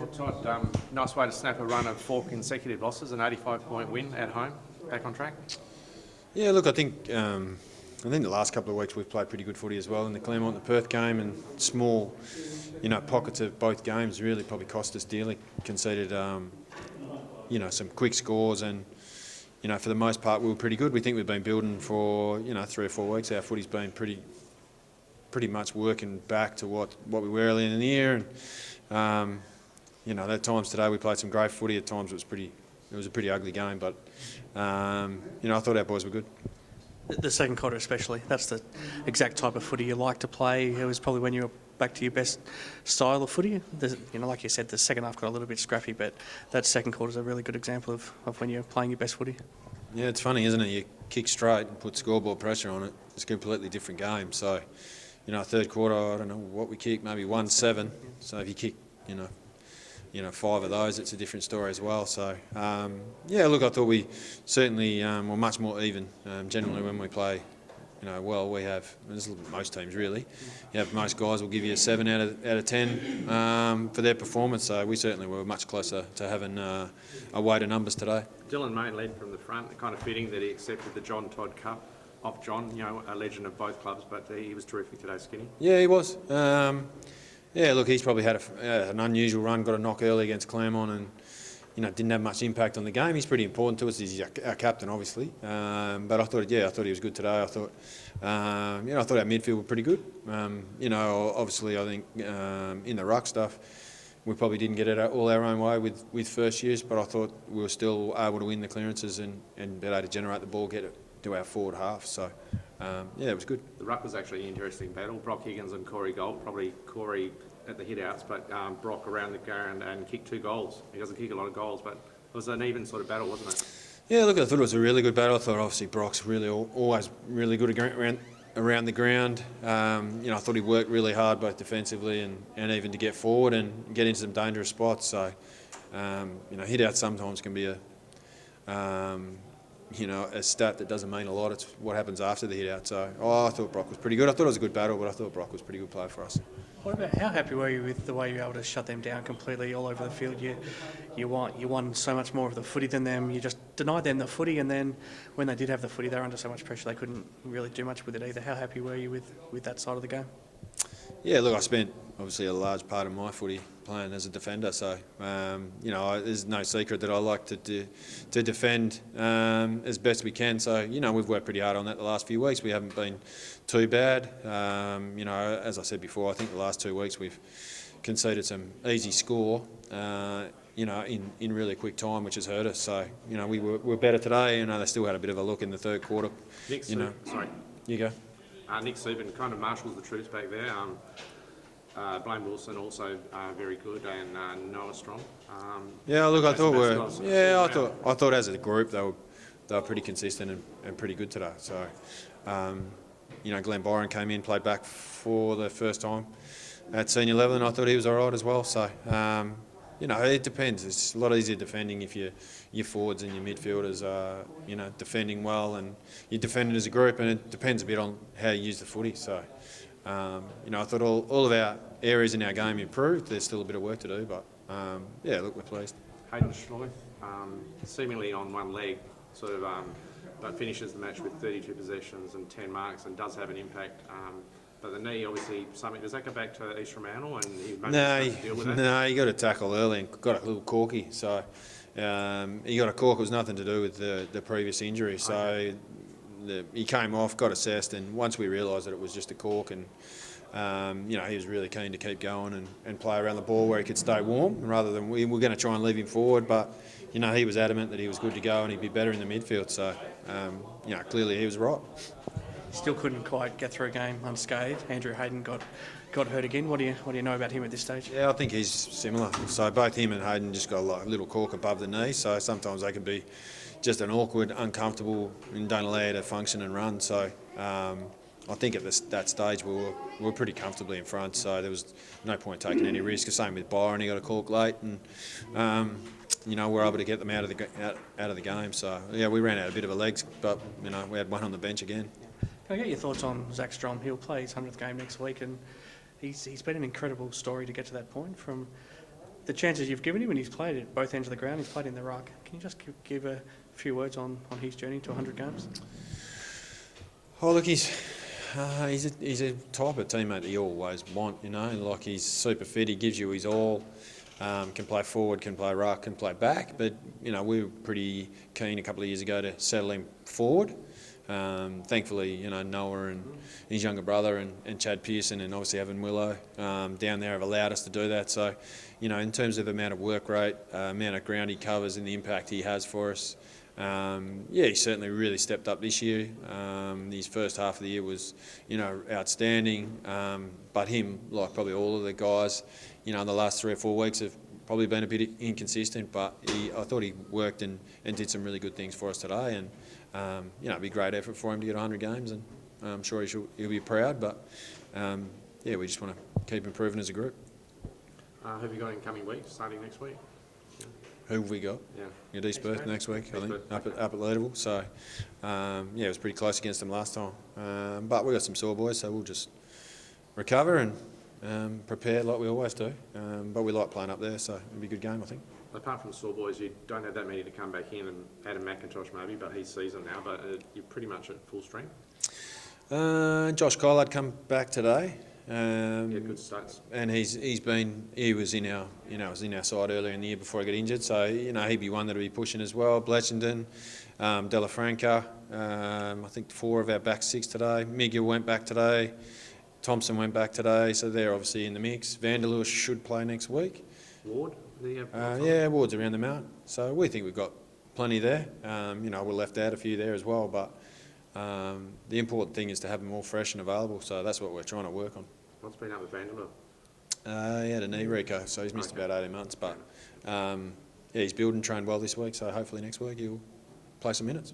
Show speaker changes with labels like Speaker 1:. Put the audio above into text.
Speaker 1: Well, Todd, nice way to snap a run of 4 consecutive losses, an 85-point win at home. Back on track?
Speaker 2: Yeah, look, I think the last couple of weeks we've played pretty good footy as well in the Claremont and the Perth game, and small, pockets of both games really probably cost us dearly. Conceded, some quick scores, and for the most part we were pretty good. We think we've been building for 3 or 4 weeks. Our footy's been pretty much working back to what we were earlier in the year, and at times today we played some great footy. At times it was a pretty ugly game, but I thought our boys were good.
Speaker 3: The second quarter especially, that's the exact type of footy you like to play. It was probably when you were back to your best style of footy. Like you said, the second half got a little bit scrappy, but that second quarter is a really good example of when you're playing your best footy.
Speaker 2: Yeah, it's funny, isn't it? You kick straight and put scoreboard pressure on it. It's a completely different game. So, third quarter, I don't know what we kicked, maybe 1-7. So if you kick, 5 of those, it's a different story as well. So, look, I thought we certainly were much more even. Generally, when we play, we have, this is most teams really, most guys will give you a 7 out of 10 for their performance. So we certainly were much closer to having a weight of numbers today.
Speaker 1: Dylan Main led from the front, kind of fitting that he accepted the Todd Cup off John, a legend of both clubs, but he was terrific today, Skinny.
Speaker 2: Yeah, he was. Look, he's probably had an unusual run, got a knock early against Claremont, and didn't have much impact on the game. He's pretty important to us. He's our captain, obviously. But I thought he was good today. I thought our midfield were pretty good. Obviously, I think in the ruck stuff, we probably didn't get it all our own way with first years, but I thought we were still able to win the clearances and be able to generate the ball, get it to our forward half. So, it was good.
Speaker 1: The ruck was actually an interesting battle. Brock Higgins and Corey Gold, probably Corey at the hit-outs, but Brock around the ground and kicked 2 goals. He doesn't kick a lot of goals, but it was an even sort of battle, wasn't it?
Speaker 2: Yeah, look, I thought it was a really good battle. I thought obviously Brock's really always really good around the ground. I thought he worked really hard both defensively and even to get forward and get into some dangerous spots. So, hit-outs sometimes can be a stat that doesn't mean a lot. It's what happens after the hit-out. So, I thought Brock was pretty good. I thought it was a good battle, but I thought Brock was a pretty good player for us.
Speaker 3: What about, how happy were you with the way you were able to shut them down completely all over the field? You won so much more of the footy than them. You just denied them the footy, and then when they did have the footy, they were under so much pressure they couldn't really do much with it either. How happy were you with that side of the game?
Speaker 2: Yeah, look, I spent obviously a large part of my footy playing as a defender, so there's no secret that I like to defend as best we can. So we've worked pretty hard on that the last few weeks. We haven't been too bad. As I said before, I think the last 2 weeks we've conceded some easy score. In really quick time, which has hurt us. So we were better today. They still had a bit of a look in the third quarter.
Speaker 1: Sorry.
Speaker 2: You go.
Speaker 1: Nick Subin kind of marshals the troops back there. Blaine Wilson also very good, and Noah Strom.
Speaker 2: I thought as a group they were pretty consistent and pretty good today. So, Glenn Byron came in, played back for the first time at senior level, and I thought he was all right as well. So, it depends. It's a lot easier defending if your forwards and your midfielders are, defending well and you're defending as a group, and it depends a bit on how you use the footy. So, I thought all of our areas in our game improved. There's still a bit of work to do, but, we're pleased.
Speaker 1: Hayden Schleuf, seemingly on one leg, but finishes the match with 32 possessions and 10 marks and does have an impact. But the knee, obviously, something. Does that go back to East Fremantle and he maybe to deal with that?
Speaker 2: No, he got a tackle early and got a little corky. So he got a cork. It was nothing to do with the previous injury. So he came off, got assessed, and once we realised that it was just a cork, and he was really keen to keep going and play around the ball where he could stay warm, rather than we were going to try and leave him forward. But he was adamant that he was good to go and he'd be better in the midfield. So clearly he was right.
Speaker 3: Still couldn't quite get through a game unscathed. Andrew Hayden got hurt again. What do you know about him at this stage?
Speaker 2: Yeah, I think he's similar. So both him and Hayden just got a little cork above the knee. So sometimes they can be just an awkward, uncomfortable, and don't allow you to function and run. So I think at that stage we were pretty comfortably in front. So there was no point taking any risk. The same with Byron. He got a cork late, and we're able to get them out of the game. So we ran out a bit of a legs, but we had one on the bench again.
Speaker 3: Can I get your thoughts on Zach Strom? He'll play his 100th game next week, and he's been an incredible story to get to that point. From the chances you've given him, and he's played at both ends of the ground. He's played in the ruck. Can you just give a few words on his journey to 100 games?
Speaker 2: Oh, look, he's a type of teammate that you always want, you know. Like, he's super fit. He gives you his all. Can play forward, can play ruck, can play back. But, you know, we were pretty keen a couple of years ago to settle him forward. Thankfully, you know, Noah and his younger brother and Chad Pearson and obviously having Willow down there have allowed us to do that. So, you know, in terms of the amount of work rate, amount of ground he covers and the impact he has for us, he certainly really stepped up this year. His first half of the year was, you know, outstanding. But him, like probably all of the guys, you know, in the last 3 or 4 weeks have probably been a bit inconsistent. But I thought he worked and did some really good things for us today. And you know, it'd be a great effort for him to get 100 games, and I'm sure he'll be proud. But we just want to keep improving as a group.
Speaker 1: Who have you got in coming weeks, starting next week?
Speaker 2: Who have we got?
Speaker 1: Yeah.
Speaker 2: East Perth next week, I think,
Speaker 1: Perth,
Speaker 2: up at level. So, it was pretty close against them last time. But we've got some sore boys, so we'll just recover and prepare like we always do. But we like playing up there, so it'll be a good game, I think.
Speaker 1: Apart from the sore boys, you don't have that many to come back in, and Adam McIntosh maybe, but he's seasoned now, but you're pretty much at full strength.
Speaker 2: Josh Collard come back today.
Speaker 1: Good stats.
Speaker 2: And he was in our side earlier in the year before he got injured, so you know he'd be one that'll be pushing as well. Bletchenden, Delafranca, I think 4 of our back 6 today. Miguel went back today. Thompson went back today, so they're obviously in the mix. Vanderlewis should play next week.
Speaker 1: Ward?
Speaker 2: Ward's around the mount, so we think we've got plenty there. You know, we left out a few there as well, but the important thing is to have them all fresh and available, so that's what we're trying to work on.
Speaker 1: What's been up with Vanderloo?
Speaker 2: He had a knee reco, so he's missed about 18 months, but he's building, trained well this week, so hopefully next week he'll play some minutes.